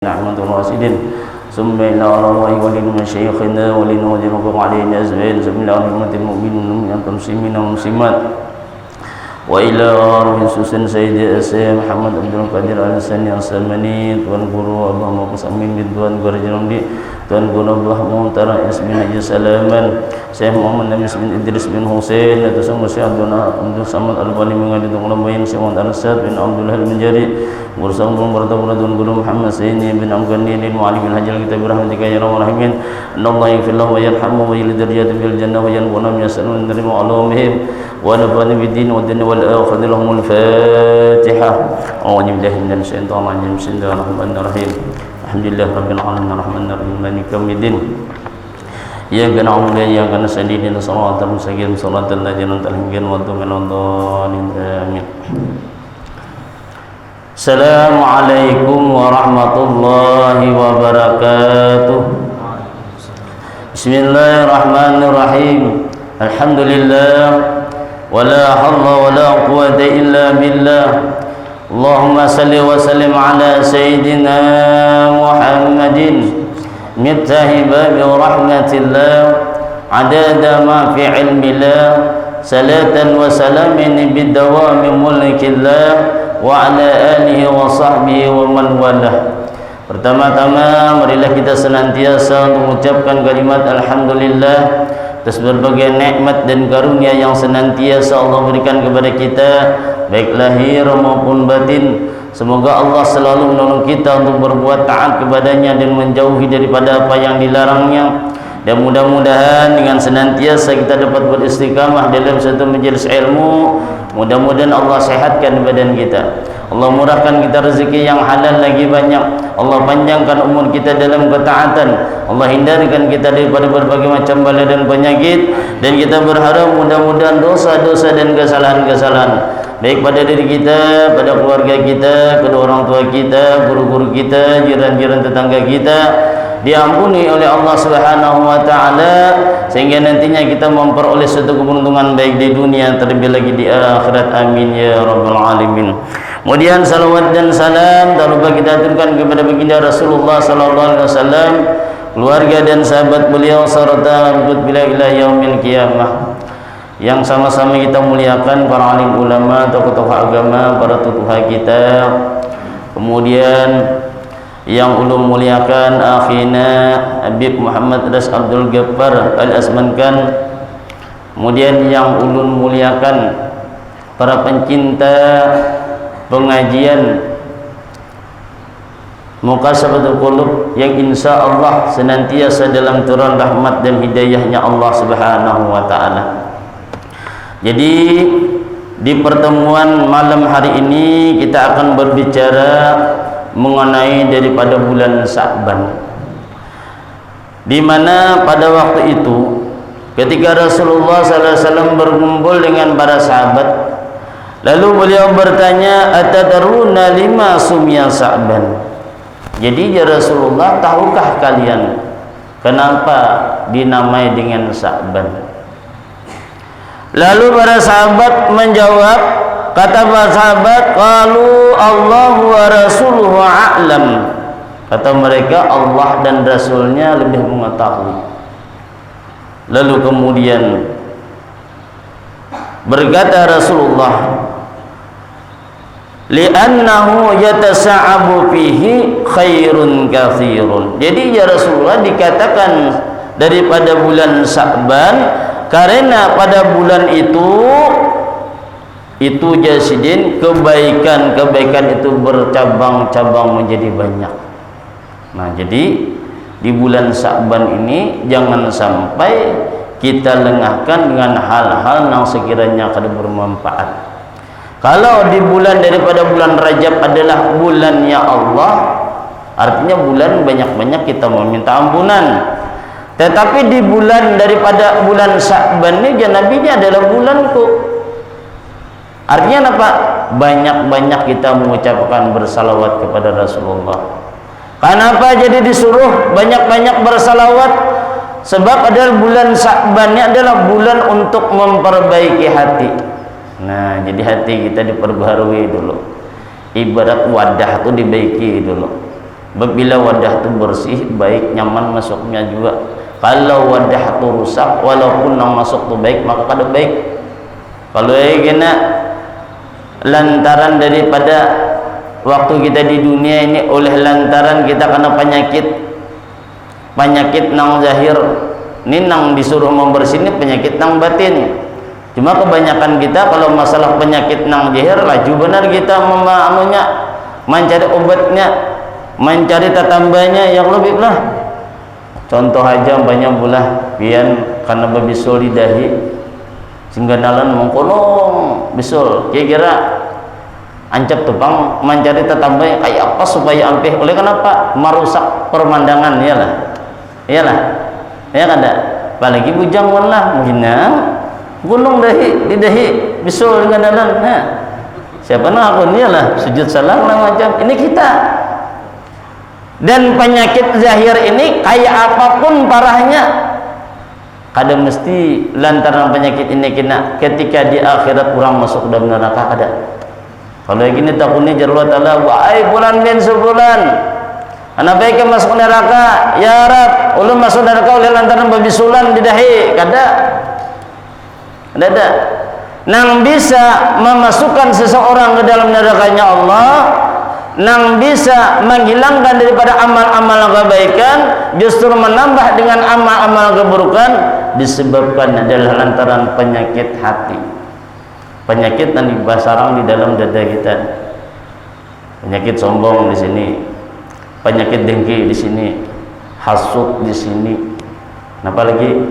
نعمة الراشدين ثم إلى الله ولمشايخنا ولنوجركم علينا أزمين ثم إلى رحمة المؤمنين والمسلمين والمسلمات وإلى روح سوسن سيدي أسي محمد عبد القادر al-Sani al-Samani Tuan Guru Abah Maqus Amin bin Tuan Guru Jamdi Tuan Guru Abah Muntara Yasmin Haji Salaman Syekh Muhammad Namis bin Idris bin Hussein atau semua Syekh Abdul Samad Al-Bani mengadil Tuan Labayin Syekh Muhammad Al-Sad bin Abdullah Al-Menjari Guru Sambung Bertawala Tuan Guru Muhammad Sayyidina bin Amgani Lil Mu'alim bin Hajjal Kitab Rahmatika Ya Rahman Rahimin Allah yaghfirlahu wa yarhamu wa yulid darjatin fil jannah wa yanbuna min yasalun narimu alumihim wa nafani bidin wa dunya wal akhirati lahumul fatihah a'udzu billahi minasy syaithanir rajim bismillahir rahim alhamdulillah rabbil alamin arrahmanir rahim maliki yaumiddin iyyaka na'budu wa iyyaka nasta'in ihdinas siratal mustaqim siratal ladzina an'amta 'alaihim ghairil maghdubi 'alaihim amin. Assalamualaikum warahmatullahi wabarakatuh. Bismillahirrahmanirrahim. Alhamdulillah wala haula wala quwwata illa billah. Allahumma salli wa sallim ala sayyidina Muhammadin miftahi babi rahmatillah adada ma fi ilmillah salatan wa salamin bidawami mulkillah wa ala alihi wa sahbihi wa man walah. Pertama-tama marilah kita senantiasa mengucapkan kalimat alhamdulillah atas berbagai nikmat dan karunia yang senantiasa Allah berikan kepada kita baik lahir maupun batin. Semoga Allah selalu menolong kita untuk berbuat taat kepadanya dan menjauhi daripada apa yang dilarangnya. Dan mudah-mudahan dengan senantiasa kita dapat beristiqamah dalam satu majelis ilmu, mudah-mudahan Allah sehatkan badan kita, Allah murahkan kita rezeki yang halal lagi banyak, Allah panjangkan umur kita dalam ketaatan, Allah hindarkan kita daripada berbagai macam bala dan penyakit. Dan kita berharap mudah-mudahan dosa-dosa dan kesalahan-kesalahan baik pada diri kita, pada keluarga kita, kedua orang tua kita, guru-guru kita, jiran-jiran tetangga kita diampuni oleh Allah Subhanahu wa taala sehingga nantinya kita memperoleh suatu keberuntungan baik di dunia terlebih lagi di akhirat. Amin ya rabbal alamin. Kemudian salawat dan salam tak lupa kita aturkan kepada baginda Rasulullah sallallahu alaihi wasallam, keluarga dan sahabat beliau serta ikut beliau ila yaumil qiyamah. Yang sama-sama kita muliakan para alim ulama, tokoh-tokoh agama, para tutuha kita. Kemudian yang ulum muliakan akhina Habib Muhammad Ras Abdul Ghaffar Al-Asmankan. Kemudian yang ulum muliakan para pencinta pengajian Muqasabatul Qulub yang insya Allah senantiasa dalam turun rahmat dan hidayahnya Allah Subhanahu wa ta'ala. Jadi di pertemuan malam hari ini kita akan berbicara mengenai daripada bulan Sya'ban, di mana pada waktu itu ketika Rasulullah SAW berkumpul dengan para sahabat, lalu beliau bertanya, atadaruna lima sumya Sya'ban? Jadi ya Rasulullah, tahukah kalian kenapa dinamai dengan Sya'ban? Lalu para sahabat menjawab, kata para sahabat, qalu Allahu wa rasuluhu a'lam. Kata mereka, Allah dan Rasulnya lebih mengetahui. Lalu kemudian berkata Rasulullah, li'annahu yatasa'abu fihi khairun katsirun. Jadi ya Rasulullah, dikatakan daripada bulan Sya'ban karena pada bulan itu jasidin kebaikan-kebaikan itu bercabang-cabang menjadi banyak. Nah, jadi di bulan Sya'ban ini jangan sampai kita lengahkan dengan hal-hal yang sekiranya akan bermanfaat. Kalau di bulan daripada bulan Rajab adalah bulannya Allah, artinya bulan banyak-banyak kita meminta ampunan. Tetapi di bulan daripada bulan Sya'ban ini Nabi-nya adalah bulanku. Artinya apa? Banyak-banyak kita mengucapkan bersalawat kepada Rasulullah. Kenapa jadi disuruh banyak-banyak bersalawat? Sebab adalah bulan Sya'ban ini adalah bulan untuk memperbaiki hati. Nah, jadi hati kita diperbaharui dulu. Ibarat wadah itu dibaiki dulu. Bila wadah tu bersih, baik, nyaman masuknya juga. Kalau wadah tu rusak, walaupun yang masuk tu baik, maka kada baik. Kalau kena lantaran daripada waktu kita di dunia ini, oleh lantaran kita kena penyakit nang zahir, ni nang disuruh membersih ni penyakit nang batin. Cuma kebanyakan kita kalau masalah penyakit nang zahir, laju benar kita mencari obatnya, mencari tatambanya yang lebih lah. Contoh aja banyak bulah pian karena berbisul di dahi sehingga nalan mengkolong bisul, kira-kira ancap tupang mencari tatambanya kayak apa supaya ampih. Oleh kenapa? Merusak pemandangan, iyalah ya kada. Apalagi bujang lah menghina gunung dahi di dahi bisul dengan dalam. Siapa nak aku iyalah sujud salam lah macam ini kita. Dan penyakit zahir ini kayak apapun parahnya, kada mesti lantaran penyakit ini kena ketika di akhirat orang masuk dalam neraka, kada. Kalau gini takutnya jarwa ta'ala, wahai bulan bin sebulan, anak baik masuk neraka, ya Rab, ulun masuk neraka oleh lantaran babisulan di dahi, kada. Ada nang bisa memasukkan seseorang ke dalam nerakanya Allah, nang bisa menghilangkan daripada amal-amal kebaikan, justru menambah dengan amal-amal keburukan, disebabkan adalah lantaran penyakit hati, penyakit yang dibasarang di dalam dada kita. Penyakit sombong di sini, penyakit dengki di sini, hasud di sini, apalagi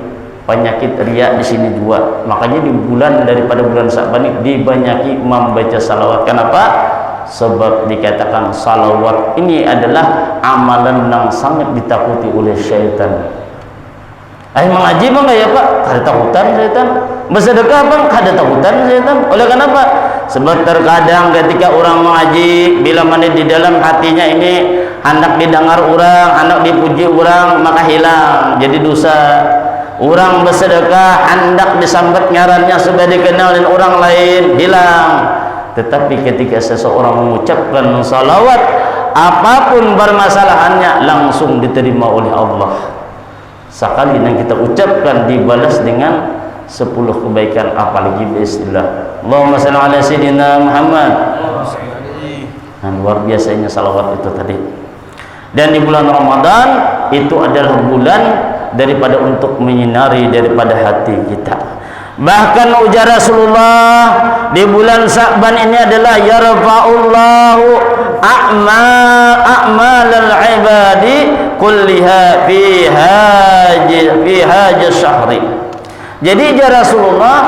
penyakit riya di sini juga. Makanya di bulan daripada bulan Sa'ban ini dibanyaki membaca salawat. Kenapa? Sebab dikatakan salawat ini adalah amalan yang sangat ditakuti oleh syaitan. Mengaji bang ya Pak, kada takutan syaitan. Bersedekah bang, kada takutan syaitan. Oleh kenapa? Sebab terkadang ketika orang mengaji, bila mana di dalam hatinya ini hendak didengar orang, hendak dipuji orang, maka hilang jadi dosa. Orang bersedekah hendak disambat ngarannya supaya dikenal oleh orang lain, hilang. Tetapi ketika seseorang mengucapkan salawat, apapun permasalahannya langsung diterima oleh Allah. Sekali yang kita ucapkan dibalas dengan 10 kebaikan, apalagi bismillah. Allahumma shalli ala sayyidina Muhammad. Luar biasanya salawat itu tadi. Dan di bulan Ramadan itu adalah bulan daripada untuk menyinari daripada hati kita. Bahkan ujar Rasulullah di bulan Sa'ban ini adalah yarfa'ullahu a'malal ibadi kulliha fi hajj syahri. Jadi ujar Rasulullah,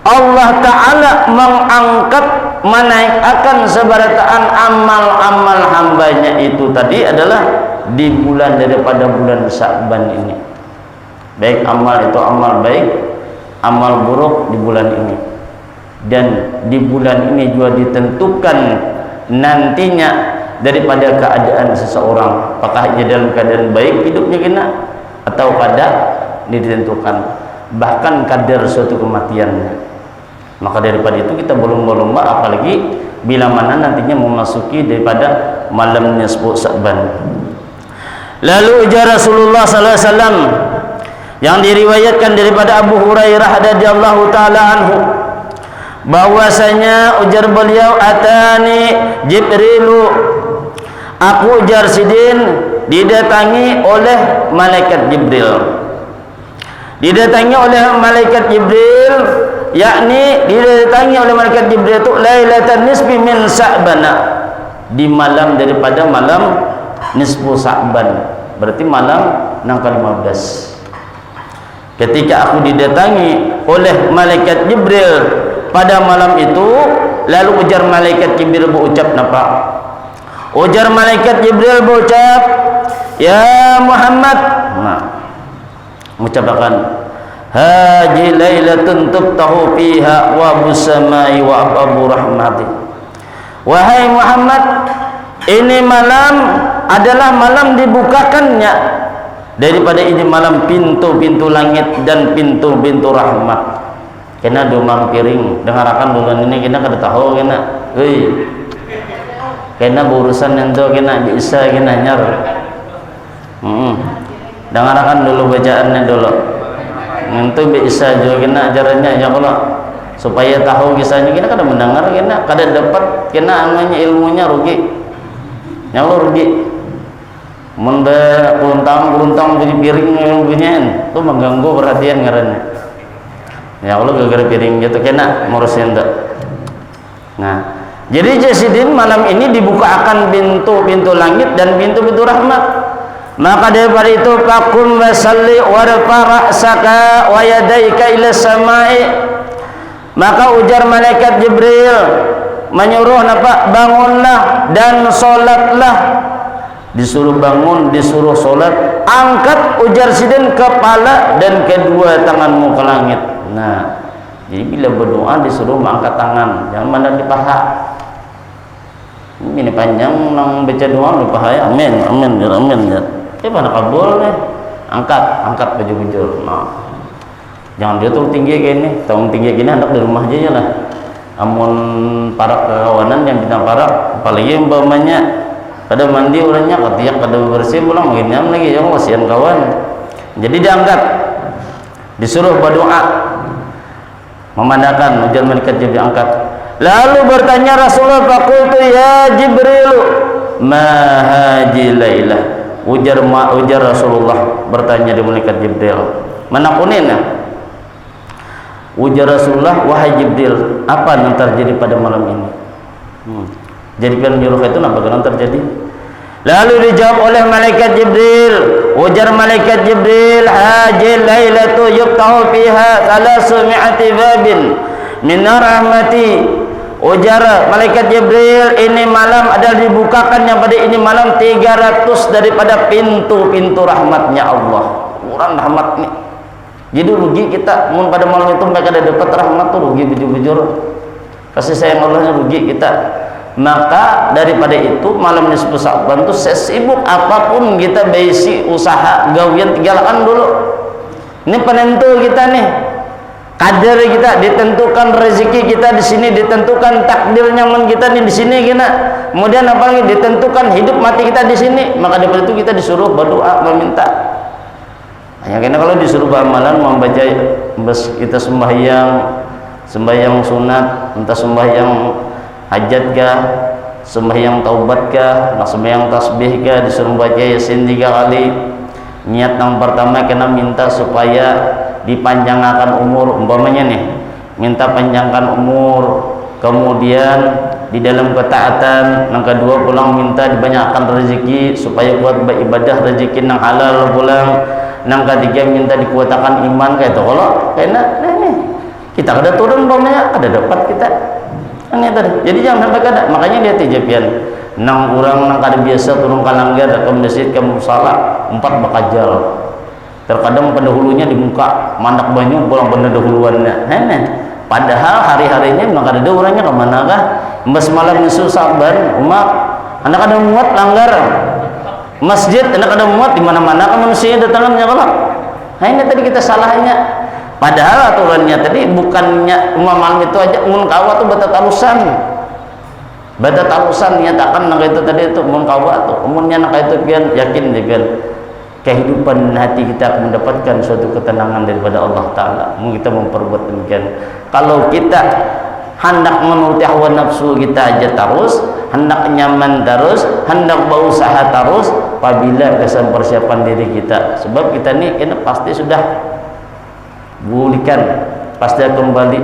Allah Ta'ala mengangkat, menaikkan seberataan amal-amal hambanya itu tadi adalah di bulan daripada bulan Sa'ban ini. Baik amal itu amal baik, amal buruk di bulan ini. Dan di bulan ini juga ditentukan nantinya daripada keadaan seseorang, apakah dia dalam keadaan baik hidupnya kena atau kada ditentukan, bahkan kadar suatu kematiannya. Maka daripada itu kita berlomba-lomba, apalagi bila mana nantinya memasuki daripada malam nisfu Sa'ban. Lalu ujar Rasulullah sallallahu alaihi wasallam yang diriwayatkan daripada Abu Hurairah radhiyallahu taala anhu, bahwasanya ujar beliau, atani Jibrilu, aku ujar sidin didatangi oleh malaikat Jibril. Didatangi oleh malaikat Jibril, yakni didatangi oleh malaikat Jibril itu lailatan nisfi min Sa'bana, di malam daripada malam nisfu Sa'ban, berarti malam nang ke-15. Ketika aku didatangi oleh malaikat Jibril pada malam itu, lalu ujar malaikat Jibril berucap napa? Ujar malaikat Jibril berucap, ya Muhammad, mengucapkan haji lailatun tuftahu fiha wa busamai wa abu rahmati. Wahai Muhammad, ini malam adalah malam dibukakannya daripada ini malam pintu-pintu langit dan pintu-pintu rahmat. Kena domang piring dengarkan bulan ini kena kada tahu kena. Hei. kena berurusan itu kena bisa kena nyar. Dengarkan dulu bacaannya dulu. Itu bisa juga kena ajarannya ya kalau supaya tahu kisahnya kita kada mendengar kena kada dapat kena namanya ilmunya rugi. Ya Allah rugi. Menda kuruntang jadi piring yang bunyian itu mengganggu perhatian ngarannya. Ya Allah gara-gara piring gitu kena ngurusin tak. Nah, jadi jasidin malam ini dibukakan pintu-pintu langit dan pintu-pintu rahmat. Maka daripada itu faqum wasalli warfa ra'saka wa yadaika ila samai. Maka ujar malaikat Jibril menyuruh napa bangunlah dan salatlah. Disuruh bangun, disuruh salat, angkat ujar sidin kepala dan kedua tanganmu ke langit. Nah, jadi bila berdoa disuruh mengangkat tangan, jangan mandang di paha. Ini panjang nang baca doa di paha ya. Amin, amin, ya amin ya. Mana kabul nih? Angkat baju-baju. Nah, jangan dia tuh tinggi gini, tahun tinggi gini hendak di rumah aja lah. Amun para kawanan yang bintang para, apalagi umpamanya kada mandi orangnya ketiak kada bersih pulang makin nyam lagi ya kasihan kawan. Jadi diangkat, disuruh berdoa, memandangkan ujar malaikat Jibril angkat. Lalu bertanya Rasulullah, faqultu ya Jibril ma hadhihi lailah. Ujar Rasulullah bertanya di malaikat Jibril, mana kunina? Ujar Rasulullah, wahai Jibril, apa yang terjadi pada malam ini? Jadi kan nyuruh itu apa yang terjadi? Lalu dijawab oleh malaikat Jibril, ujar malaikat Jibril, hajil lailatu yuftahu fiha 300 babin min rahmati. Ujar malaikat Jibril, ini malam adalah dibukakan yang pada ini malam 300 daripada pintu-pintu rahmatnya Allah. Kurang rahmat nih. Jadi rugi kita mun pada malam itu mereka ada dapat rahmat tuh rugi bujur-bujur. Kasih sayang Allahnya rugi kita. Maka daripada itu malam nisfu Sa'ban itu sesibuk apapun kita besi usaha gawian tinggalkan dulu. Ini penentu kita nih. Kadar kita ditentukan, rezeki kita di sini ditentukan, takdirnya men kita nih di sini kena. Kemudian apalagi ditentukan hidup mati kita di sini. Maka daripada itu kita disuruh berdoa meminta. Hanya karena kalau disuruh beramalan membaca kita sembahyang sunat, entah sembahyang hajat kah, sembahyang taubat kah, sembahyang tasbih kah, disuruh baca Yasin 3 kali. Niat yang pertama kena minta supaya dipanjangkan umur, umpamanya nih minta panjangkan umur, kemudian di dalam ketaatan. Yang kedua pulang minta dibanyakkan rezeki supaya kuat beribadah, rezeki yang halal pulang. Yang ketiga minta dikuatkan iman kayak itu. Kalau kena nih kita ada turun umpamanya ada dapat kita ini tadi. Jadi jangan sampai kada, makanya dia tijapian nang orang nang kada biasa turun kalanggar ke masjid ke musala 4 bakajal. Terkadang pendahulunya di muka mandak banyu pulang pendahuluannya. Padahal hari-harinya memang ada orangnya kemana kah? Mas malam nisfu Sa'ban umat anak ada muat langgar masjid, anak ada muat di mana-mana kan manusia datangannya kalau. Ini tadi kita salahnya. Padahal aturannya tadi bukannya malam itu aja mun kawa tuh bata talusan nyatakan nak itu tadi itu mun kawa tuh umurnya nak itu pian yakin pian kehidupan hati kita akan mendapatkan suatu ketenangan daripada Allah Ta'ala. Kita memperbuat demikian. Kalau kita hendak menuruti hawa nafsu kita aja terus, hendak nyaman terus, hendak berusaha terus, apabila kesan persiapan diri kita. Sebab kita ni kena pasti sudah bulikan, pasti akan kembali.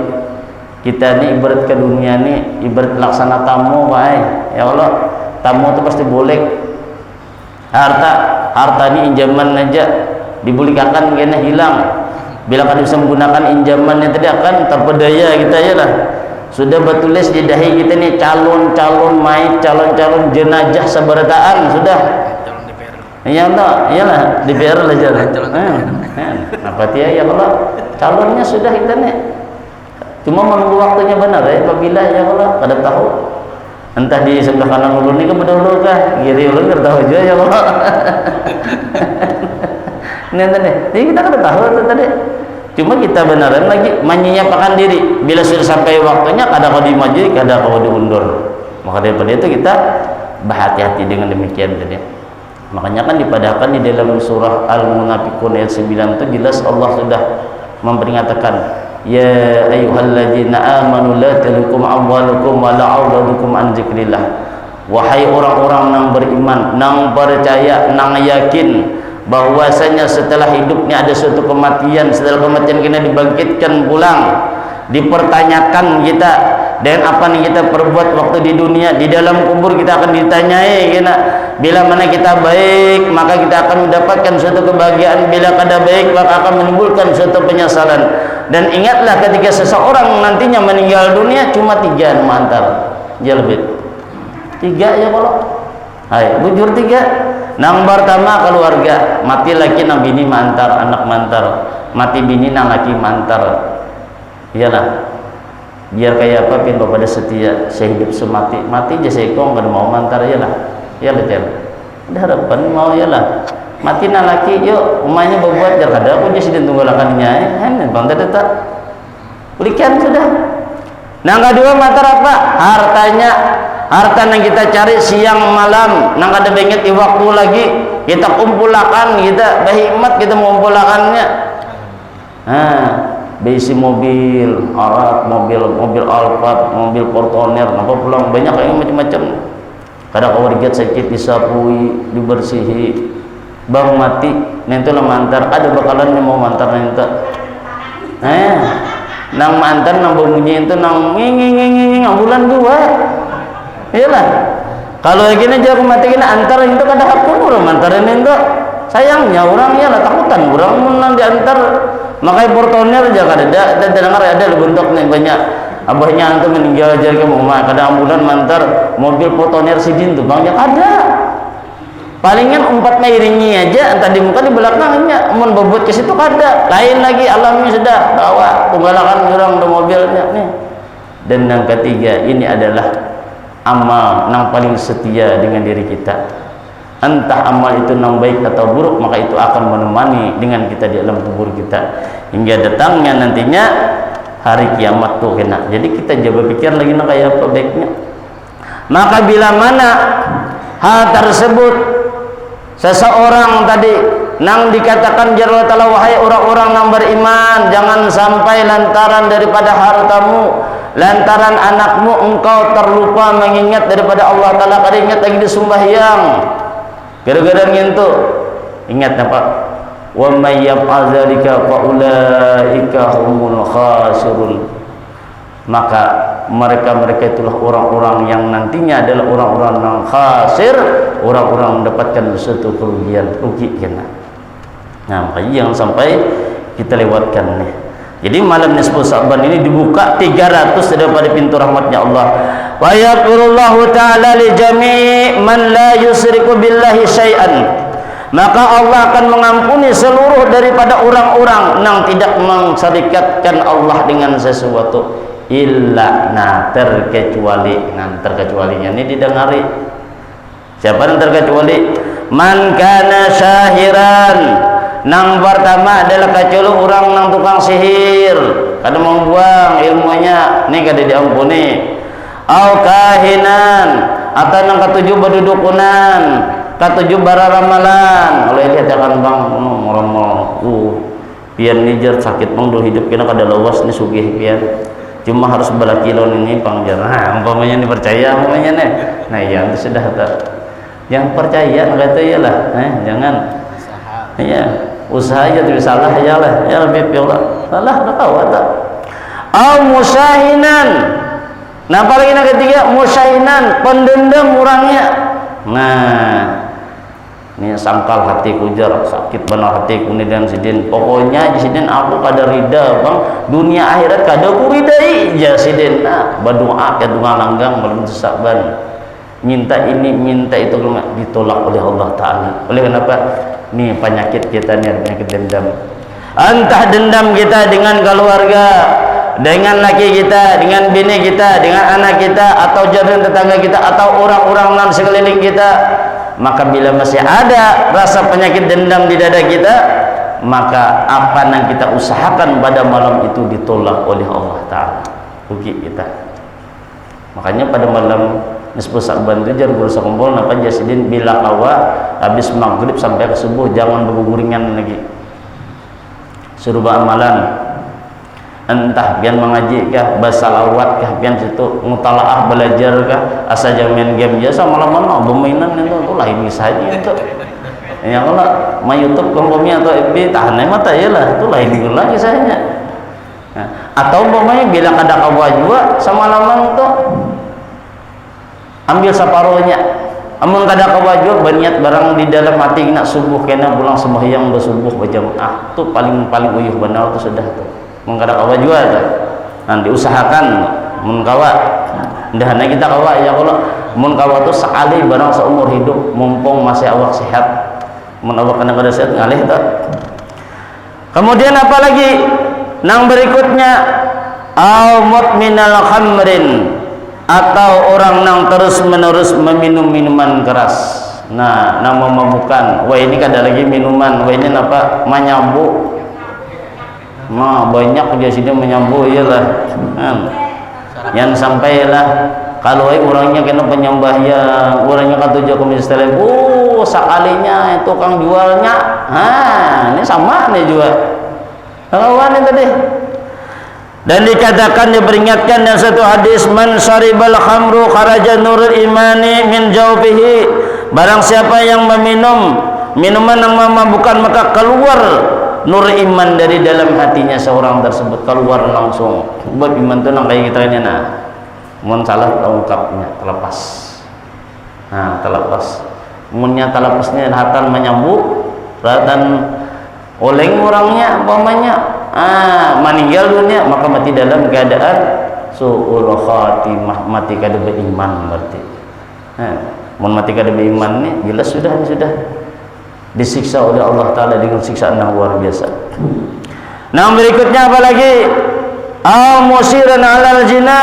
Kita ni ibarat ke dunia ni ibarat laksana tamu, baik. Ya Allah, tamu tu pasti boleh. Harta ini injaman aja dibulikakan kena hilang. Bila kita bisa menggunakan injamannya tadi akan terpedaya kita ya lah. Sudah bertulis di dahi kita ni calon-calon mayit, calon-calon jenazah seberataan sudah. Iya tak, iyalah DPR lah jalan. Apa dia ya Allah, calonnya sudah kita ni. Cuma menunggu waktunya benar ya. Apabila ya Allah kada tahu. Entah di sebelah kanan ulun ni ke berdahulu kah, kiri ulun tahu juga ya Allah. Ini tadi, jadi kita kada tahu tadi. Cuma kita benaran lagi menyiapkan diri. Bila sudah sampai waktunya kada kau dimaju, kada kau diundur. Maka daripada itu kita berhati-hati dengan demikian tadi. Makanya kan dipadahkan di dalam surah Al-Munafiqun ayat 9 itu jelas Allah sudah memperingatkan, ya ayyuhalladzina amanu la tulhikum amwalukum wa la auladukum an dzikrillah. Wahai orang-orang yang beriman, nang percaya, nang yakin bahwasanya setelah hidupnya ada suatu kematian, setelah kematian kita dibangkitkan pulang, dipertanyakan kita dan apa yang kita perbuat waktu di dunia. Di dalam kubur kita akan ditanyai kita, bila mana kita baik maka kita akan mendapatkan suatu kebahagiaan, bila kada baik maka akan menimbulkan suatu penyesalan. Dan ingatlah ketika seseorang nantinya meninggal dunia, cuma 3 mantar jalbit 3 ya kalau hai bujur 3. Nang pertama keluarga, mati laki nang bini mantar, anak mantar, mati bini nang laki mantar. Iyalah, biar kayak apa pin bapak setia, saya hidup semati mati aja saya kong kada mau mantar. Iyalah, iyalah cer ada harapan mau. Iyalah mati nang laki yuk umahnya berbuat jar kada aku jadi sedang tunggalakannya bang tak berikan sudah. Nang kedua mantar apa? Hartanya, harta yang kita cari siang malam, nang kada benget di waktu lagi kita kumpulakan, kita berhikmat kita mengumpulakannya. Besi mobil, arat mobil Alphard, mobil Fortuner, apa pulang banyak kayak macam-macam. Kadang keluarga sakit disapui, dibersihi, bang mati, nanti lah mantar. Ada bakalan yang mau mantar nanti. Nang mantar nang bunyi itu nang nging bulan 2. Iyalah. Kalau gini aja aku mati kena antar itu kada hakun orang mantarin itu. Sayangnya orang iyalah takutan orang nang diantar. Makanya Fortuner aja kada ada dengar ada bentuk nih banyak. Abahnya antum meninggal aja ke rumah, kada ambulan mantar mobil Fortuner sidin tuh bang ada. Palingan 4 mairingi aja entah di muka di belakangnya mun bobot ke situ kada. Lain lagi alamnya sudah bawa tunggalakan orang di mobilnya nih. Dan yang ketiga, ini adalah amal yang paling setia dengan diri kita. Entah amal itu yang baik atau buruk, maka itu akan menemani dengan kita di alam kubur kita hingga datangnya nantinya hari kiamat tuh kena. Jadi kita coba pikir lagi nak kayak apa baiknya. Maka bila mana hal tersebut seseorang tadi nang dikatakan jalla ta'ala, wahai orang-orang yang beriman, jangan sampai lantaran daripada hartamu, lantaran anakmu engkau terlupa mengingat daripada Allah Ta'ala, kada ingat lagi disembahyang. Gara-gara ngintu ingat apa? Wa may yaf'al dzalika fa ulaika humul khasirun. Maka mereka itulah orang-orang yang nantinya adalah orang-orang yang khasir, orang-orang mendapatkan suatu kerugian, rugi kena. Nah, makanya jangan sampai kita lewatkan nih. Jadi malam nisfu Sa'ban ini dibuka 300 daripada pintu rahmatnya Allah. Wa yaqulullahu ta'ala li jami' man la yusriku billahi syai'an. Maka Allah akan mengampuni seluruh daripada orang-orang yang tidak mensyarikatkan Allah dengan sesuatu, illa terkecualinya ini didengari. Siapa yang terkecuali? Man kana syahiran. Nang pertama adalah kecuali orang nang tukang sihir, kada membuang ilmunya, ini kada diampuni. Au kahinan, atau nang ketujuh berdudukunan, ketujuh bararamalan. Kalau lihat akan bang, orang pian nijer sakit bang do hidup kena kada lawas ni sugih pian. Cuma harus balakilon ini pangjar. Nah, umpamanya ni percaya umpamanya nih. Nah, yang itu sudah tak. Yang percaya kata iyalah, jangan. Iya, usaha aja tu salah aja lah. Ya lebih piola. Salah dah tahu tak. Au musahinan. Nah, apalagi yang ketiga musahinan, pendendam orangnya. Nah, ini sangkal hati kujar, sakit benar hati ku ni dan sidin. Pokoknya sidin aku kada rida bang, dunia akhirat kada ku ridai ja sidin. Nah, berdoa ke doa langgang malam Sa'ban. Minta ini, minta itu ditolak oleh Allah Ta'ala. Oleh kenapa? Nih penyakit kita ni, penyakit dendam. Entah dendam kita dengan keluarga, dengan laki kita, dengan bini kita, dengan anak kita, atau jalan tetangga kita, atau orang-orang nan sekeliling kita. Maka bila masih ada rasa penyakit dendam di dada kita, maka apa yang kita usahakan pada malam itu ditolak oleh Allah Ta'ala. Rugi kita. Makanya pada malam nisfu Sa'ban itu jar guru sakumpul napa Jasidin bila kawa habis maghrib sampai ke subuh jangan berguringan lagi, suruh amalan entah pian mengaji kah, basalawat kah, pian situ mutalaah belajar kah, asa jangan main game biasa malam-malam bermainan itu lain saja itu. Ya kalau main YouTube kompromi atau FB tahan mata ya lah, itu lain lagi saja. Nah, atau umpamanya bilang ada kawa juga sama laman itu ambil separuhnya, amun kada kawa juga berniat barang di dalam hati nak subuh kena pulang sembahyang bersubuh berjamaah tu paling uyuh benar tu sudah tu. Mun kada kawa juga tu. Nanti usahakan mun kawa. Ndahna kita kawa ya kalau mun kawa tu sekali barang seumur hidup mumpung masih awak sehat. Mun awak kena kada sehat ngalih tu. Kemudian apa lagi? Nang berikutnya au mutminal khamrin, atau orang nang terus menerus meminum minuman keras. Nah, nang memabukkan. Wah ini kada lagi minuman, wah ini apa? Menyabu. Nah, banyak dia sini menyabu iyalah. Yang sampailah kalau orangnya kena penyembahnya, orangnya katujuh ke masjid, sekalinya itu kang jualnya. Ini sama nih juga. Kawan ini tadi. Dan dikatakan diperingatkan dalam satu hadis, man syaribal khamru kharaja nurul imani min jawfihi, barang siapa yang meminum minuman yang memabukkan maka keluar nur iman dari dalam hatinya seorang tersebut, keluar langsung. Buat iman itu nang kayak kita ini nah mun salah ungkapnya terlepas. Nah terlepas munnya terlepasnya hatan menyambut ratan oleng orangnya umpamanya meninggal dunia maka mati dalam keadaan su'ul khatimah, mati kada beriman berarti. Mun mati kada beriman ni jelas sudah disiksa oleh Allah Taala dengan siksaan yang luar biasa. Nah berikutnya apa lagi? Au musiran 'alal zina,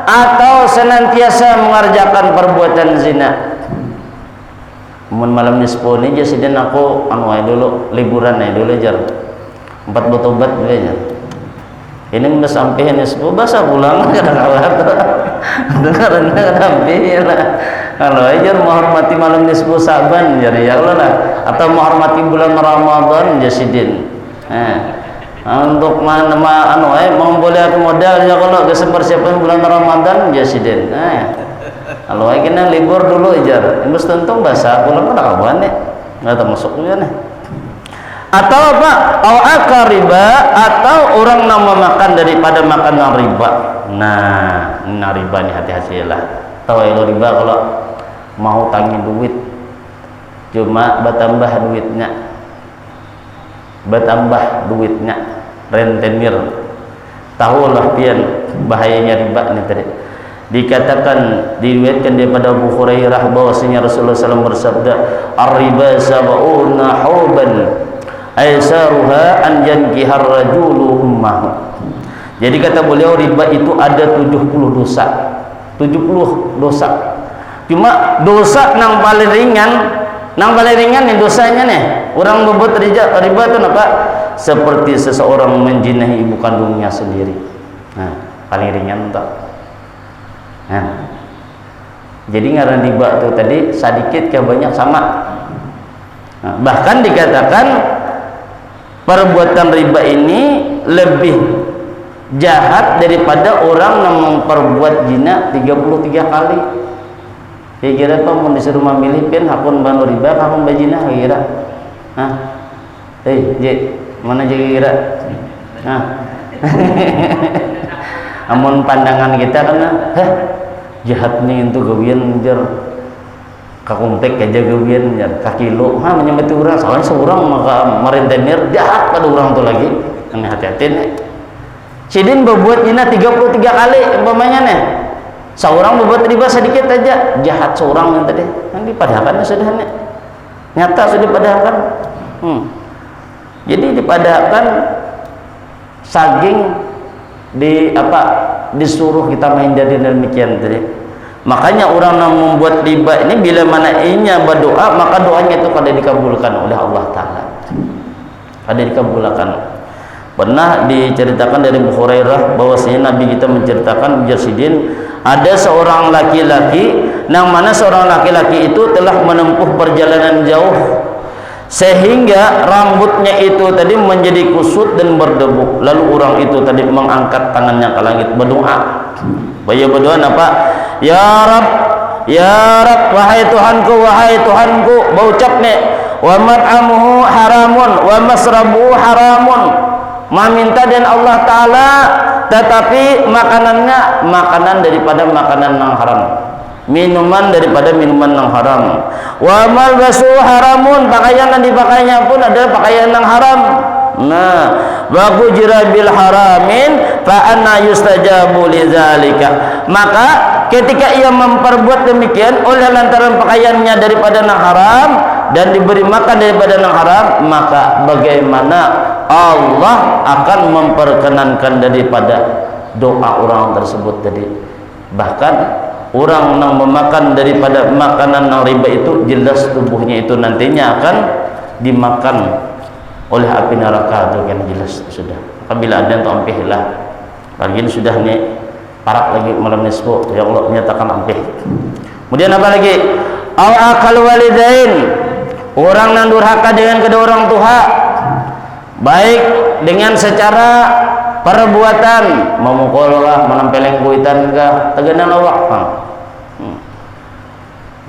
atau senantiasa mengerjakan perbuatan zina. Mun malam nisfu ni Jasidin aku dulu liburan dulu jar 4 bertobat dulu aja. Ini udah sampai nisfu basa pulang kadang-kadang dengaran sampai lah. Kalau aja menghormati malam nisfu Sa'ban jadi ya Allah lah, atau menghormati bulan Ramadan Jasidin. Untuk memboleh modal ya kalau persiapan bulan Ramadan Jasidin. Kalau kena libur dulu aja, imbus tentu bahasa pulang pada kawan nih, nggak termasuk juga nih. Atau apa? Au akal riba, atau orang nama makan daripada makanan riba. Nah riba nih hati-hatilah. Tahu itu riba kalau mau tangi duit, cuma bertambah duitnya, rentenir. Tahulah pian bahayanya riba nih tadi. Dikatakan diriwayatkan daripada Abu Hurairah bahwasanya Rasulullah SAW bersabda, ar-riba sab'una huban aisaruha an yankihar rajulu ummahu. Jadi kata beliau riba itu ada 70 dosa. 70 dosa. Cuma dosa nang paling ringan nih dosanya nih. Orang berbuat riba itu apa? Seperti seseorang menjinahi ibu kandungnya sendiri. Nah, paling ringan tak. Jadi ngaran riba itu tadi sedikit ke banyak sama. Bahkan dikatakan perbuatan riba ini lebih jahat daripada orang yang memperbuat zina 33 kali. Kira-kira apa mau disuruh memilih pin hakun banu riba hakun bajina kira. Mana kira? Amun pandangan kita kan jahat nih itu gawian jar kakuntek aja gawian jar kakilo menyembati orang soalnya seorang maka merentenir jahat pada orang tuh lagi aneh hati-hati nih sidin berbuat zina 33 kali umpamanya nih seorang berbuat riba sedikit aja jahat seorang yang tadi nanti padahkan sudah nih nyata sudah dipadahkan jadi dipadahkan saging disuruh kita menghindari demikian tadi. Makanya orang yang membuat riba ini bila mana inya berdoa maka doanya itu kada dikabulkan oleh Allah Taala. Kada dikabulkan. Pernah diceritakan dari Abu Hurairah bahwasanya Nabi kita menceritakan Jasidin ada seorang laki-laki nang mana seorang laki-laki itu telah menempuh perjalanan jauh sehingga rambutnya itu tadi menjadi kusut dan berdebu, lalu orang itu tadi mengangkat tangannya ke langit berdoa. Beliau berdoa apa? Ya Rabb, ya Rabb, wahai Tuhanku, berucap nih, wa mat'amuhu haramun wa masrabuhu haramun, meminta dan Allah Ta'ala, tetapi makanannya makanan daripada makanan yang haram, minuman daripada minuman yang haram, wa malbasu haramun, pakaian yang dipakainya pun adalah pakaian yang haram. Nah, wa gujira bil haramin fa anna yustajabu lidzalika, maka ketika ia memperbuat demikian oleh lantaran pakaiannya daripada yang haram dan diberi makan daripada yang haram, maka bagaimana Allah akan memperkenankan daripada doa orang tersebut tadi. Bahkan orang yang memakan daripada makanan yang riba itu jelas tubuhnya itu nantinya akan dimakan oleh api neraka, itu kan jelas sudah. Apabila ada yang ampih lah, pagi ini sudah nih parak lagi malam nisfu, ya Allah menyatakan ampih. Kemudian apa lagi? Au akal walidain, orang yang durhaka dengan kedua orang tua, baik dengan secara perbuatan, memukul lah, menempeleng kuitan kah, teganan awak,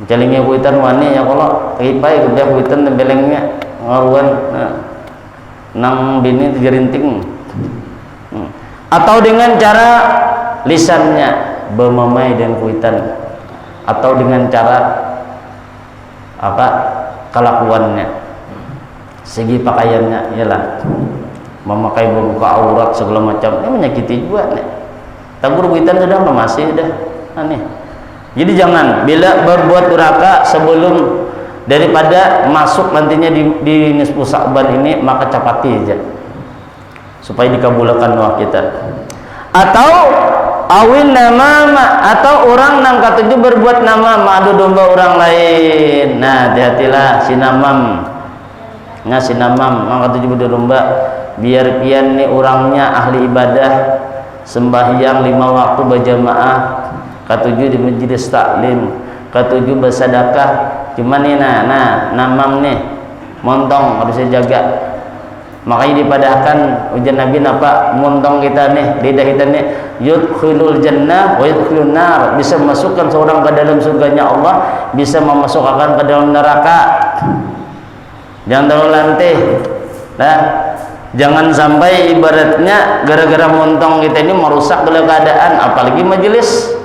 jalingnya kuitan wani ya kalau kipai kerja kuitan tempelengnya ngaruan, nang bini jerinting, atau dengan cara lisannya bermamai dan kuitan, atau dengan cara apa kelakuannya, segi pakaiannya ialah memakai membuka aurat segala macam, ini menyakiti juga nih. Tabur kuitan sudah masih dah aneh. Jadi jangan bila berbuat durhaka sebelum daripada masuk nantinya di nisfu Sa'ban ini, maka capati aja supaya dikabulkan doa kita. Atau awin namama, atau orang nang katuju berbuat nama madu domba orang lain. Nah, hati-hatilah sinamam. Nah, sinamam nang katuju berbuat domba, biar pian nih orangnya ahli ibadah, sembahyang 5 waktu berjamaah, katuju di majelis taklim, katuju bersedekah, cuman nih nah namam nih montong harus jaga. Makanya dipadahkan ujian Nabi apa montong kita nih, lidah kita nih, yudkhilul jannah wa yudkhilun nar, bisa masukkan seorang ke dalam surganya Allah, bisa memasukkan ke dalam neraka. Jangan terlalu lantih. Nah, jangan sampai ibaratnya gara-gara montong kita ini merusak keadaan, apalagi majelis.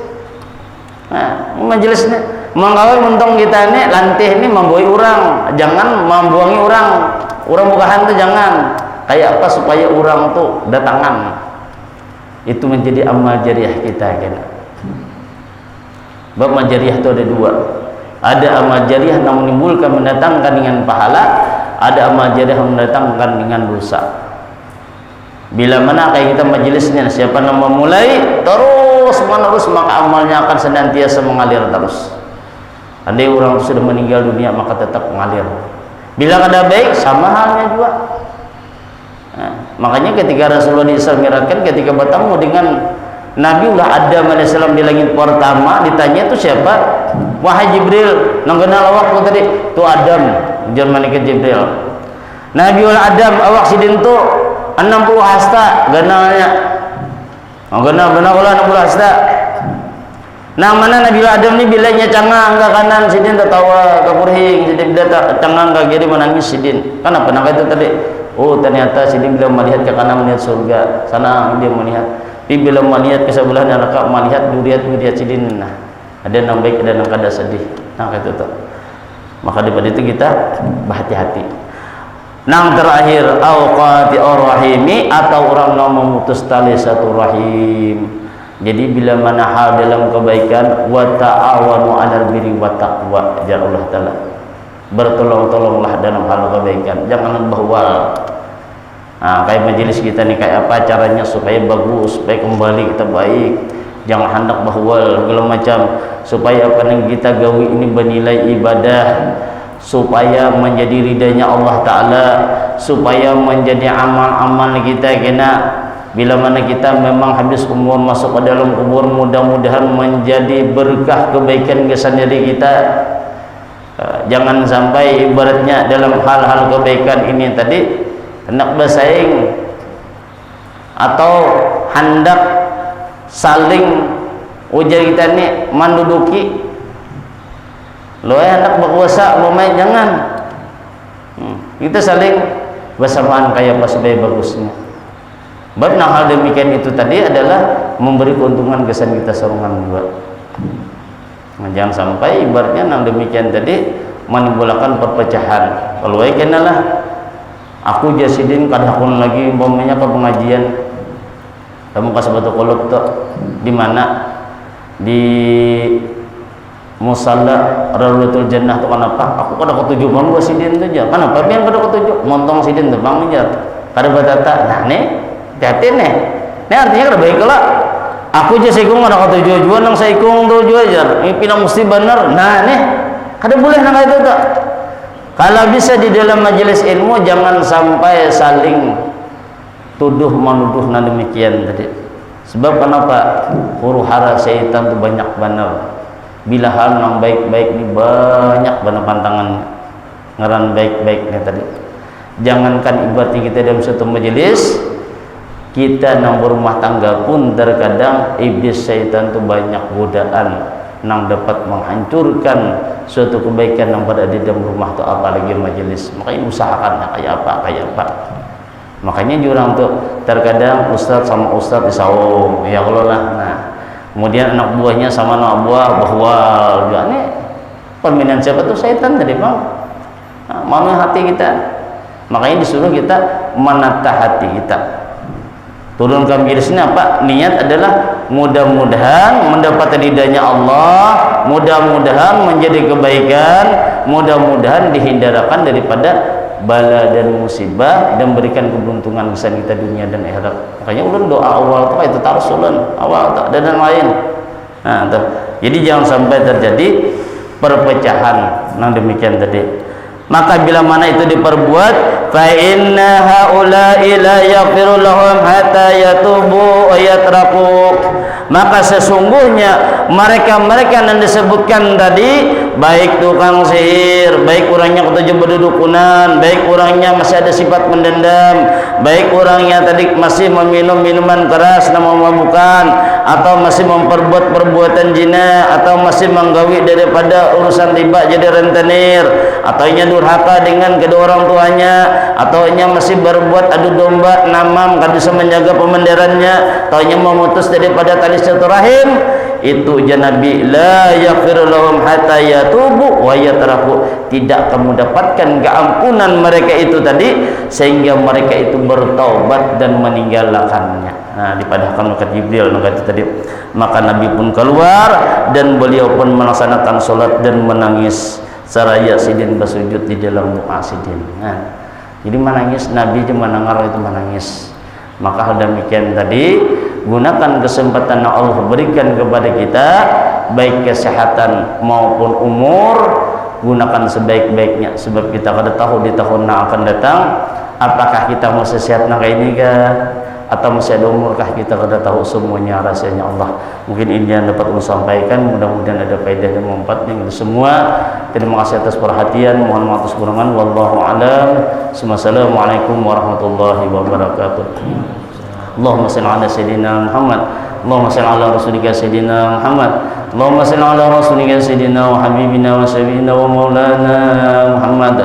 Nah, majelisnya mengawal montong kita ini lantih ini membuai orang, jangan membuangi orang bukahan tuh jangan. Kayak apa supaya orang tuh datangan, itu menjadi amal jariah kita kan. Bab amal jariah itu ada 2. Ada amal jariah yang menimbulkan mendatangkan dengan pahala, ada amal jariah yang mendatangkan dengan dosa. Bila mana kayak kita majelisnya, siapa yang memulai terus menerus, maka amalnya akan senantiasa mengalir terus. Andai orang sudah meninggal dunia, maka tetap mengalir. Bila ada baik, sama halnya juga. Nah, makanya ketika Rasulullah diislamirakan, ketika bertemu dengan Nabiullah Adam AS di langit pertama, ditanya itu siapa? Wahai Jibril, nang kenal awak tadi? Tu Adam, jangan malaikat Jibril. Nabiullah Adam awak sidin tu 60 hasta ganalnya. Ganal benar ulah 60 hasta. Nang mana Nabi Adam ni bilanya cangang ke kanan sidin tertawa ke kurhing, sidin bila cangang ke kiri menangis sidin. Kenapa nak itu tadi? Oh, ternyata sidin bila melihat ke kanan melihat surga, sana dia melihat. Tapi bila melihat ke sebelah neraka melihat duriat sidin. Nah, ada yang baik ada yang kada sedih. Nah, itu tu. Maka daripada itu kita berhati-hati. Nang terakhir awqati ar-rahimi, atau orang yang memutus tali satu rahim. Jadi bila mana hal dalam kebaikan, wa ta'awanu 'alal birri wa taqwa, ya Allah Ta'ala, bertolong-tolonglah dalam hal kebaikan, jangan bahwal. Nah, kayak majelis kita nih kayak apa caranya supaya bagus, supaya kembali kita baik, jangan hendak bahwal segala macam, supaya apa yang kita gawi ini bernilai ibadah, supaya menjadi ridanya Allah Ta'ala, supaya menjadi amal-amal kita kena bila mana kita memang habis umur masuk ke dalam kubur, mudah-mudahan menjadi berkah kebaikan kesan diri kita. Jangan sampai ibaratnya dalam hal-hal kebaikan ini tadi hendak bersaing atau hendak saling ujar kita ni menduduki lo hendak berkuasa bermain, jangan. Kita saling bersamaan kayak pas baik bagusnya. Bab hal demikian itu tadi adalah memberi keuntungan kesan kita seorang juga. Jangan sampai ibaratnya nang demikian tadi menimbulkan perpecahan. Kalau kenalah aku jasidin kadakun lagi umpamanya ke pengajian, kamu kasih batu kolok tuh di mana di musalla Raudhatul Jannah tuh, kenapa aku kada ketujuh bang gua sidin tuh aja, kenapa biar kada ketujuh montong sidin tuh bang aja kada batata. Nah nih hati nih artinya kada baik lah. Aku aja seikung kada ketujuh jual nang seikung tujuh aja ini pindah mesti benar. Nah nih kada boleh nang itu tuh. Kalau bisa di dalam majelis ilmu jangan sampai saling tuduh menuduh nah demikian tadi. Sebab kenapa? Huru hara syaitan itu banyak benar. Bila hal yang baik-baik ini banyak benar pantangannya. Ngaran baik-baiknya tadi. Jangankan ibaratnya kita dalam satu majelis, kita nang berumah tangga pun terkadang iblis syaitan itu banyak godaan nang dapat menghancurkan suatu kebaikan yang pada di dalam rumah itu, apalagi majelis. Makanya usahakan kayak apa. Makanya jurang tuh terkadang ustaz sama ustaz disawung ya Allah lah. Nah kemudian anak buahnya sama anak buah bahwal juga nih permainan siapa tuh? Syaitan tadi bang. Nah, mau hati kita, makanya disuruh kita menata hati kita. Turunkan diri sini apa? Niat adalah mudah-mudahan mendapat ridhanya Allah, mudah-mudahan menjadi kebaikan, mudah-mudahan dihindarkan daripada bala dan musibah dan berikan keberuntungan kesan kita dunia dan akhirat. Makanya ulun doa awal tuh itu taruh ulun awal tak ada dan lain. Nah, tuh. Jadi jangan sampai terjadi perpecahan nang demikian tadi. Maka bila mana itu diperbuat, fa inna haula'i la yaghfiru lahum hatta yatubu wa yatraku. Maka sesungguhnya mereka-mereka yang disebutkan tadi, baik tukang sihir, baik orangnya ketujuh berdudukunan, baik orangnya masih ada sifat mendendam, baik orangnya tadi masih meminum minuman keras nama mabukan, atau masih memperbuat perbuatan zina, atau masih menggawi daripada urusan riba jadi rentenir, atau nya durhaka dengan kedua orang tuanya, atau nya masih berbuat adu domba namam kan bisa menjaga pemenderannya, atau nya memutus daripada tali silaturahim, itu Nabi la yaghfiru lahum hatta yatubu wa yatraku, tidak kamu dapatkan keampunan mereka itu tadi sehingga mereka itu bertaubat dan meninggalkannya. Nah, dipadahkan oleh Jibril itu tadi. Maka Nabi pun keluar dan beliau pun melaksanakan solat dan menangis saraya sidin bersujud di dalam doa sidin. Nah, jadi menangis Nabi cuma mendengar itu menangis. Maka hal demikian tadi, gunakan kesempatan yang Allah berikan kepada kita, baik kesehatan maupun umur, gunakan sebaik-baiknya. Sebab kita kada tahu di tahun yang akan datang apakah kita masih sehat nak ini kah, atau masih ada umurkah, kita kada tahu. Semuanya rahasianya Allah. Mungkin ini yang dapat saya sampaikan, mudah-mudahan ada faedah dan manfaat yang semua. Terima kasih atas perhatian, mohon maaf atas kekurangan, wallahu a'lam. Assalamualaikum warahmatullahi wabarakatuh. Allahumma shalli ala sayyidina Muhammad, Allahumma shalli ala rasulika sayyidina Muhammad, Allahumma shalli ala rasulika sayyidina wa habibina wa sayyidina wa maulana Muhammad.